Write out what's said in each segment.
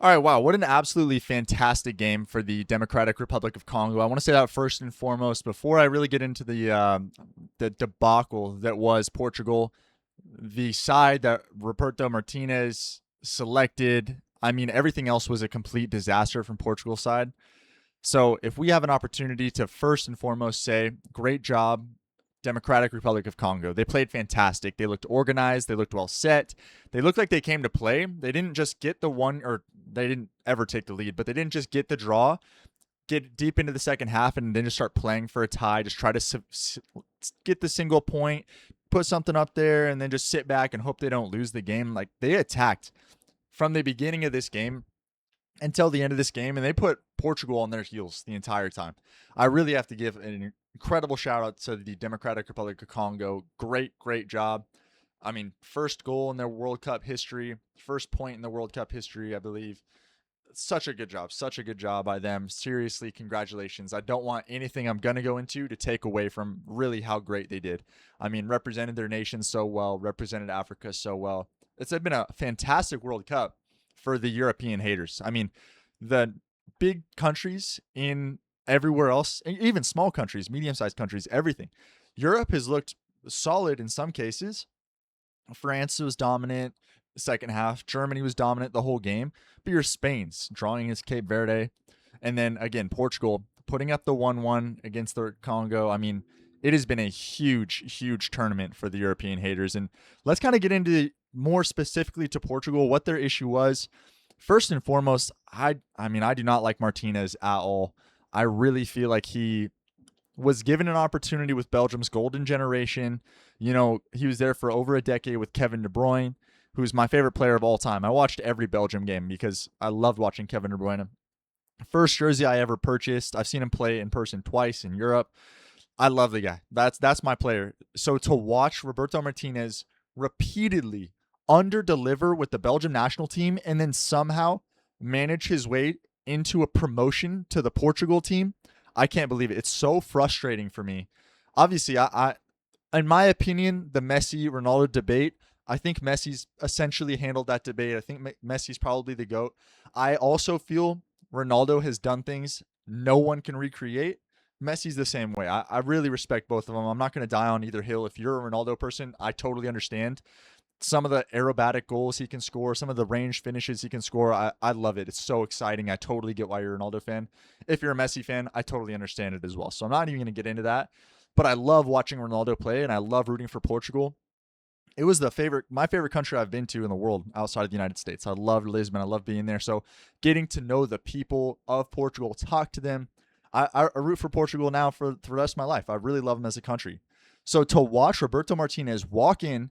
All right, wow, what an absolutely fantastic game for the Democratic Republic of Congo. I want to say that first and foremost before I really get into the debacle that was Portugal, the side that Roberto Martinez selected. I mean, everything else was a complete disaster from Portugal's side. So if we have an opportunity to first and foremost say, great job, Democratic Republic of Congo. They played fantastic. They looked organized. They looked well set. They looked like they came to play. They didn't just get the one, or they didn't ever take the lead, but they didn't just get the draw, get deep into the second half, and then just start playing for a tie. Just try to get the single point, put something up there, and then just sit back and hope they don't lose the game. Like they attacked from the beginning of this game until the end of this game, and they put Portugal on their heels the entire time. I really have to give an incredible shout out to the Democratic Republic of Congo. Great, great job. I mean, first goal in their World Cup history, first point in the World Cup history, I believe. Such a good job. Such a good job by them. Seriously, congratulations. I don't want anything I'm going to go into to take away from really how great they did. I mean, represented their nation so well, represented Africa so well. It's been a fantastic World Cup for the European haters. I mean, the big countries in everywhere else, even small countries, medium-sized countries, everything. Europe has looked solid in some cases. France was dominant the second half. Germany was dominant the whole game. But your Spain's drawing against Cape Verde. And then, again, Portugal putting up the 1-1 against the Congo. I mean, it has been a huge, huge tournament for the European haters. And let's kind of get into more specifically to Portugal, what their issue was. First and foremost, I mean, I do not like Martinez at all. I really feel like he was given an opportunity with Belgium's golden generation. You know, he was there for over a decade with Kevin De Bruyne, who's my favorite player of all time. I watched every Belgium game because I loved watching Kevin De Bruyne. First jersey I ever purchased. I've seen him play in person twice in Europe. I love the guy. That's my player. So to watch Roberto Martinez repeatedly under-deliver with the Belgium national team and then somehow manage his way into a promotion to the Portugal team, I can't believe it. It's so frustrating for me. Obviously, I in my opinion, the Messi-Ronaldo debate, I think Messi's essentially handled that debate. I think Messi's probably the GOAT. I also feel Ronaldo has done things no one can recreate. Messi's the same way. I really respect both of them. I'm not going to die on either hill. If you're a Ronaldo person, I totally understand. Some of the aerobatic goals he can score, some of the range finishes he can score, I love it. It's so exciting. I totally get why you're a Ronaldo fan. If you're a Messi fan, I totally understand it as well. So I'm not even going to get into that. But I love watching Ronaldo play, and I love rooting for Portugal. It was my favorite country I've been to in the world outside of the United States. I loved Lisbon. I love being there. So getting to know the people of Portugal, talk to them. I root for Portugal now for the rest of my life. I really love them as a country. So to watch Roberto Martinez walk in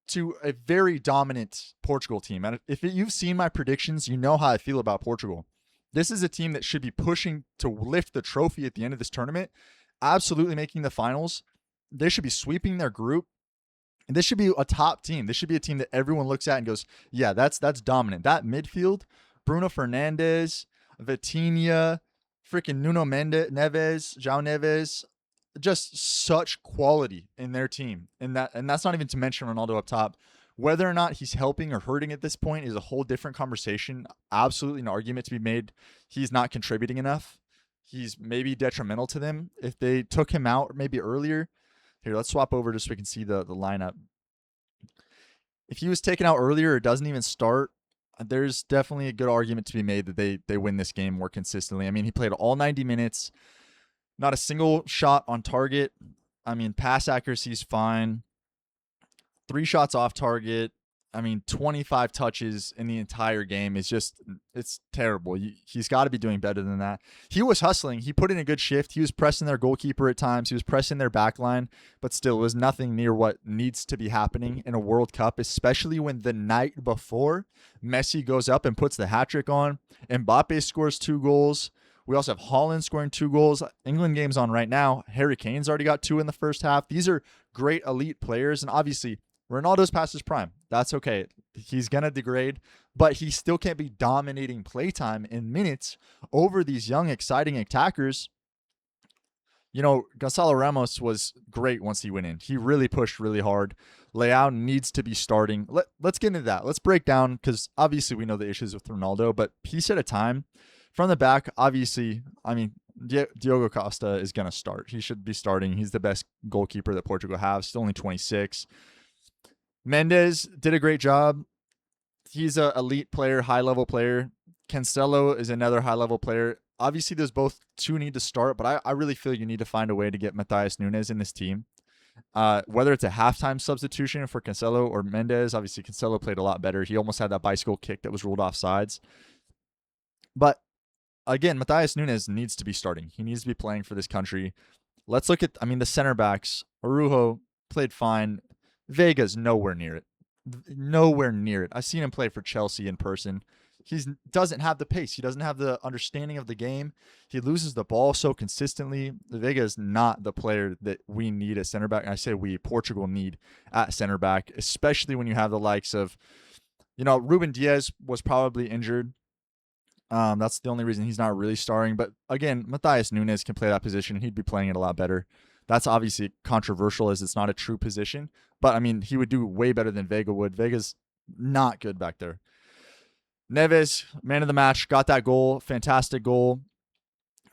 to a very dominant Portugal team, and if you've seen my predictions, you know how I feel about Portugal. This is a team that should be pushing to lift the trophy at the end of this tournament, absolutely making the finals. They should be sweeping their group. And this should be a top team. This should be a team that everyone looks at and goes, yeah, that's dominant. That midfield, Bruno Fernandes, Vitinha, freaking Nuno Neves, João Neves, just such quality in their team. And that's not even to mention Ronaldo up top. Whether or not he's helping or hurting at this point is a whole different conversation. Absolutely an argument to be made. He's not contributing enough. He's maybe detrimental to them. If they took him out maybe earlier. Here, let's swap over just so we can see the lineup. If he was taken out earlier or doesn't even start, there's definitely a good argument to be made that they win this game more consistently. I mean, he played all 90 minutes. Not a single shot on target. I mean, pass accuracy is fine. 3 shots off target. I mean, 25 touches in the entire game is just, it's terrible. He's got to be doing better than that. He was hustling. He put in a good shift. He was pressing their goalkeeper at times. He was pressing their back line, but still it was nothing near what needs to be happening in a World Cup, especially when the night before Messi goes up and puts the hat trick on. Mbappe scores 2 goals. We also have Holland scoring 2 goals. England game's on right now. Harry Kane's already got 2 in the first half. These are great elite players, and obviously Ronaldo's past his prime. That's okay. He's going to degrade, but he still can't be dominating playtime in minutes over these young, exciting attackers. Gonzalo Ramos was great once he went in. He really pushed really hard. Leao needs to be starting. Let's get into that. Let's break down, because obviously we know the issues with Ronaldo, but piece at a time. From the back, obviously, I mean, Diogo Costa is going to start. He should be starting. He's the best goalkeeper that Portugal has. Still only 26. Mendes did a great job. He's an elite player, high-level player. Cancelo is another high-level player. Obviously, those both two need to start, but I really feel you need to find a way to get Matthias Nunes in this team. Whether it's a halftime substitution for Cancelo or Mendes, obviously Cancelo played a lot better. He almost had that bicycle kick that was ruled off sides. But again, Matthias Nunes needs to be starting. He needs to be playing for this country. Let's look at, the center backs. Araujo played fine. Vega's nowhere near it. Nowhere near it. I've seen him play for Chelsea in person. He doesn't have the pace. He doesn't have the understanding of the game. He loses the ball so consistently. Vega is not the player that we need at center back. And I say Portugal need at center back, especially when you have the likes of, Ruben Diaz was probably injured. That's the only reason he's not really starting. But again, Matthias Nunes can play that position, and he'd be playing it a lot better. That's obviously controversial, as it's not a true position. But, he would do way better than Vega would. Vega's not good back there. Neves, man of the match, got that goal. Fantastic goal.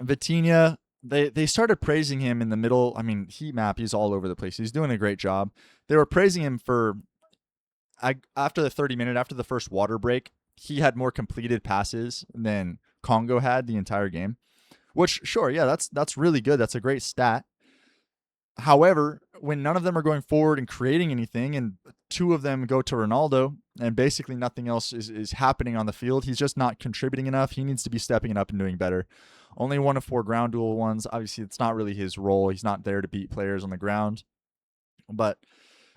Vitinha, they started praising him in the middle. Heat map, he's all over the place. He's doing a great job. They were praising him for, after the 30-minute, after the first water break, he had more completed passes than Congo had the entire game. Which, sure, yeah, that's really good. That's a great stat. However, when none of them are going forward and creating anything, and two of them go to Ronaldo, and basically nothing else is happening on the field, he's just not contributing enough. He needs to be stepping it up and doing better. Only 1 of 4 ground duel ones. Obviously, it's not really his role. He's not there to beat players on the ground. But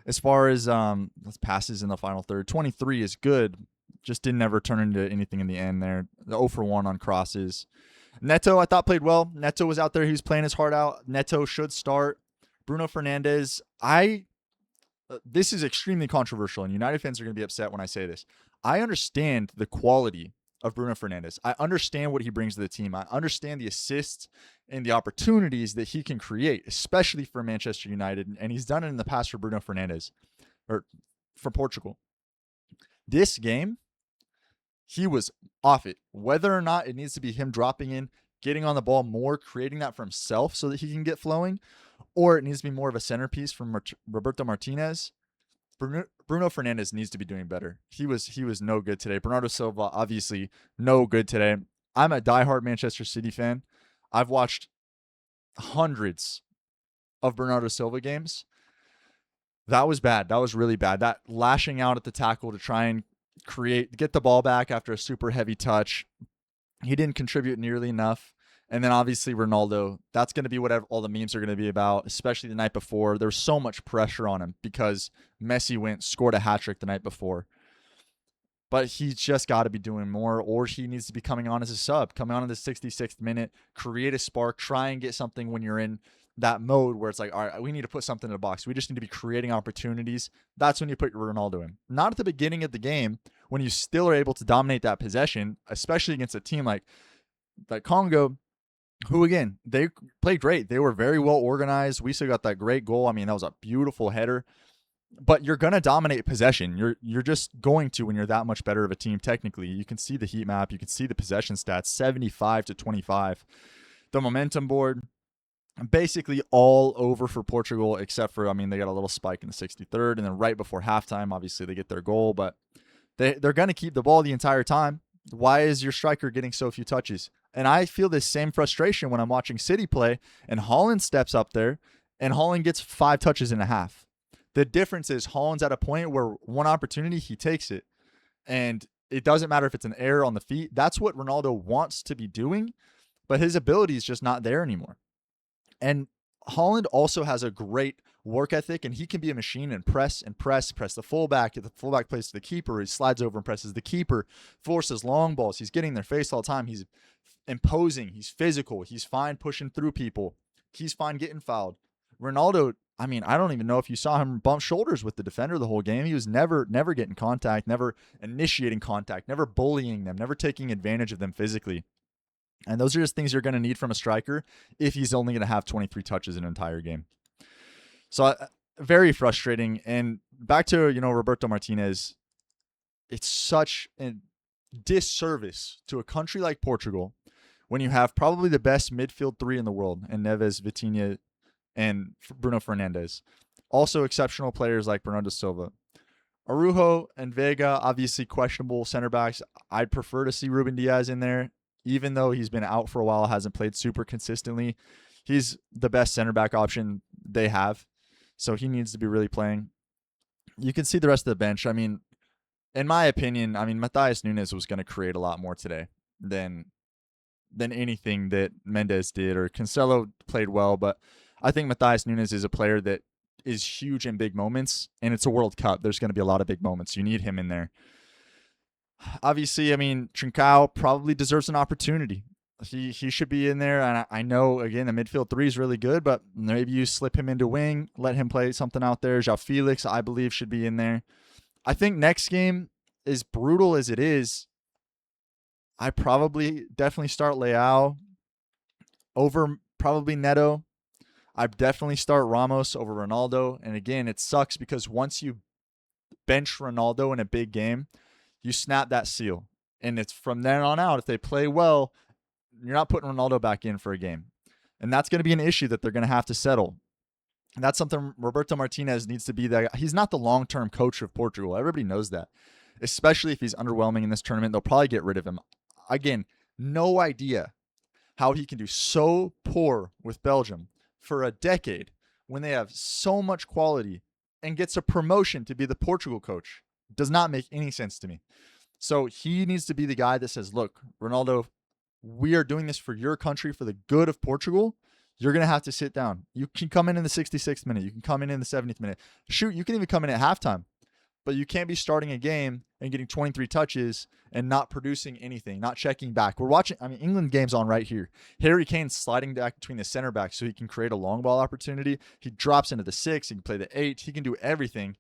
as far as passes in the final third, 23 is good. Just didn't ever turn into anything in the end there. The 0 for 1 on crosses. Neto, I thought, played well. Neto was out there. He was playing his heart out. Neto should start. Bruno Fernandes, this is extremely controversial, and United fans are going to be upset when I say this. I understand the quality of Bruno Fernandes. I understand what he brings to the team. I understand the assists and the opportunities that he can create, especially for Manchester United, and he's done it in the past for Bruno Fernandes, or for Portugal. This game, he was off it. Whether or not it needs to be him dropping in, getting on the ball more, creating that for himself so that he can get flowing, or it needs to be more of a centerpiece from Roberto Martinez. Bruno Fernandes needs to be doing better. He was no good today. Bernardo Silva, obviously, no good today. I'm a diehard Manchester City fan. I've watched hundreds of Bernardo Silva games. That was bad. That was really bad. That lashing out at the tackle to try and get the ball back after a super heavy touch. He didn't contribute nearly enough. And then obviously Ronaldo, that's going to be what all the memes are going to be about, especially the night before. There was so much pressure on him because Messi scored a hat-trick the night before. But he's just got to be doing more, or he needs to be coming on as a sub, coming on in the 66th minute, create a spark, try and get something when you're in that mode where it's like, all right, we need to put something in the box. We just need to be creating opportunities. That's when you put Ronaldo in. Not at the beginning of the game when you still are able to dominate that possession, especially against a team like Congo, who, again, they played great. They were very well organized. We still got that great goal. That was a beautiful header. But you're going to dominate possession. You're just going to when you're that much better of a team technically. You can see the heat map. You can see the possession stats, 75-25. The momentum board, basically all over for Portugal, except for, they got a little spike in the 63rd. And then right before halftime, obviously, they get their goal. But they're going to keep the ball the entire time. Why is your striker getting so few touches? And I feel this same frustration when I'm watching City play and Haaland steps up there and Haaland gets 5 touches and a half. The difference is Haaland's at a point where one opportunity, he takes it. And it doesn't matter if it's an error on the feet. That's what Ronaldo wants to be doing, but his ability is just not there anymore. And Haaland also has a great work ethic, and he can be a machine and press the fullback. If the fullback plays to the keeper, he slides over and presses the keeper, forces long balls. He's getting in their face all the time. He's imposing. He's physical. He's fine pushing through people. He's fine getting fouled. Ronaldo, I don't even know if you saw him bump shoulders with the defender the whole game. He was never getting contact, never initiating contact, never bullying them, never taking advantage of them physically. And those are just things you're going to need from a striker if he's only going to have 23 touches an entire game. So very frustrating. And back to, Roberto Martinez, it's such a disservice to a country like Portugal when you have probably the best midfield three in the world, and Neves, Vitinha, and Bruno Fernandes. Also exceptional players like Bernardo Silva. Araujo and Vega, obviously questionable center backs. I'd prefer to see Ruben Diaz in there, even though he's been out for a while, hasn't played super consistently. He's the best center back option they have, so he needs to be really playing. You can see the rest of the bench. I mean, in my opinion, Matthias Nunes was going to create a lot more today than anything that Mendes did, or Cancelo played well, but I think Matthias Nunes is a player that is huge in big moments, and it's a World Cup. There's going to be a lot of big moments. You need him in there. Obviously, Trincao probably deserves an opportunity. He should be in there, and I know, again, the midfield three is really good, but maybe you slip him into wing, let him play something out there. João Felix, I believe, should be in there. I think next game, as brutal as it is, I probably definitely start Leao over probably Neto. I definitely start Ramos over Ronaldo. And again, it sucks because once you bench Ronaldo in a big game, you snap that seal. And it's from then on out, if they play well, you're not putting Ronaldo back in for a game. And that's going to be an issue that they're going to have to settle. And that's something Roberto Martinez needs to be that. He's not the long-term coach of Portugal. Everybody knows that. Especially if he's underwhelming in this tournament, they'll probably get rid of him. Again, no idea how he can do so poor with Belgium for a decade when they have so much quality and gets a promotion to be the Portugal coach. Does not make any sense to me. So he needs to be the guy that says, look, Ronaldo, we are doing this for your country, for the good of Portugal. You're going to have to sit down. You can come in the 66th minute. You can come in the 70th minute. Shoot, you can even come in at halftime. But you can't be starting a game and getting 23 touches and not producing anything, not checking back. We're watching, England game's on right here. Harry Kane's sliding back between the center backs so he can create a long ball opportunity. He drops into the 6. He can play the 8. He can do everything.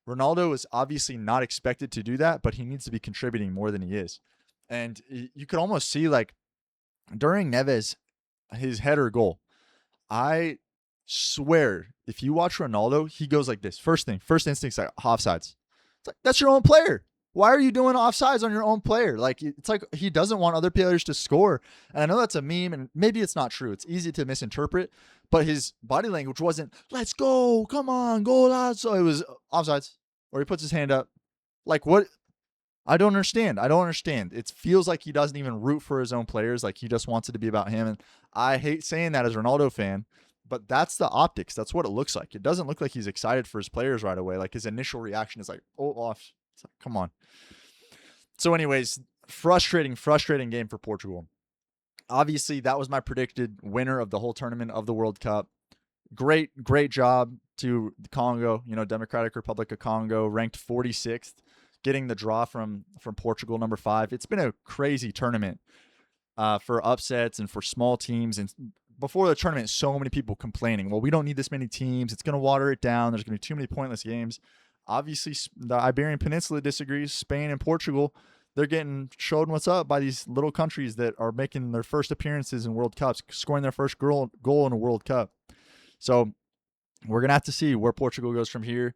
Ronaldo is obviously not expected to do that, but he needs to be contributing more than he is. And you could almost see, like, during Neves, his header goal, I swear, if you watch Ronaldo, he goes like this. First instinct's like offsides. It's like, that's your own player. Why are you doing offsides on your own player? Like, it's like he doesn't want other players to score. And I know that's a meme, and maybe it's not true. It's easy to misinterpret. But his body language wasn't, let's go, come on, go, lads. So it was offsides. Or he puts his hand up. Like, what? I don't understand. It feels like he doesn't even root for his own players. Like, he just wants it to be about him. And I hate saying that as a Ronaldo fan, but that's the optics. That's what it looks like. It doesn't look like he's excited for his players right away. Like, his initial reaction is like, oh, off. Like, come on. So anyways, frustrating game for Portugal. Obviously, that was my predicted winner of the whole tournament of the World Cup. Great job to Congo, Democratic Republic of Congo, ranked 46th, getting the draw from Portugal, number 5. It's been a crazy tournament for upsets and for small teams. And before the tournament, so many people complaining, well, we don't need this many teams. It's going to water it down. There's going to be too many pointless games. Obviously, the Iberian Peninsula disagrees. Spain and Portugal, they're getting shown what's up by these little countries that are making their first appearances in World Cups, scoring their first goal in a World Cup. So we're going to have to see where Portugal goes from here.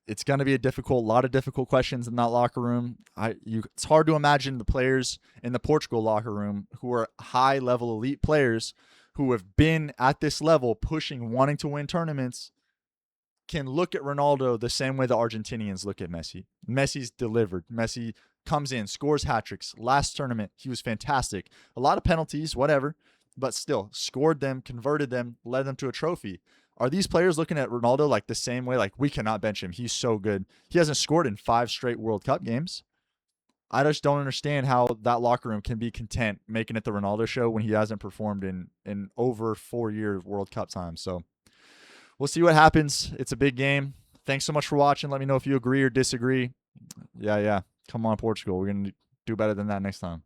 It's going to be a lot of difficult questions in that locker room. It's hard to imagine the players in the Portugal locker room who are high-level elite players who have been at this level, pushing, wanting to win tournaments, can look at Ronaldo the same way the Argentinians look at Messi. Messi's delivered. Messi comes in, scores hat-tricks. Last tournament, he was fantastic. A lot of penalties, whatever, but still scored them, converted them, led them to a trophy. Are these players looking at Ronaldo like the same way? Like, we cannot bench him. He's so good. He hasn't scored in 5 straight World Cup games. I just don't understand how that locker room can be content making it the Ronaldo show when he hasn't performed in over 4 years World Cup time. So we'll see what happens. It's a big game. Thanks so much for watching. Let me know if you agree or disagree. Yeah. Come on, Portugal. We're going to do better than that next time.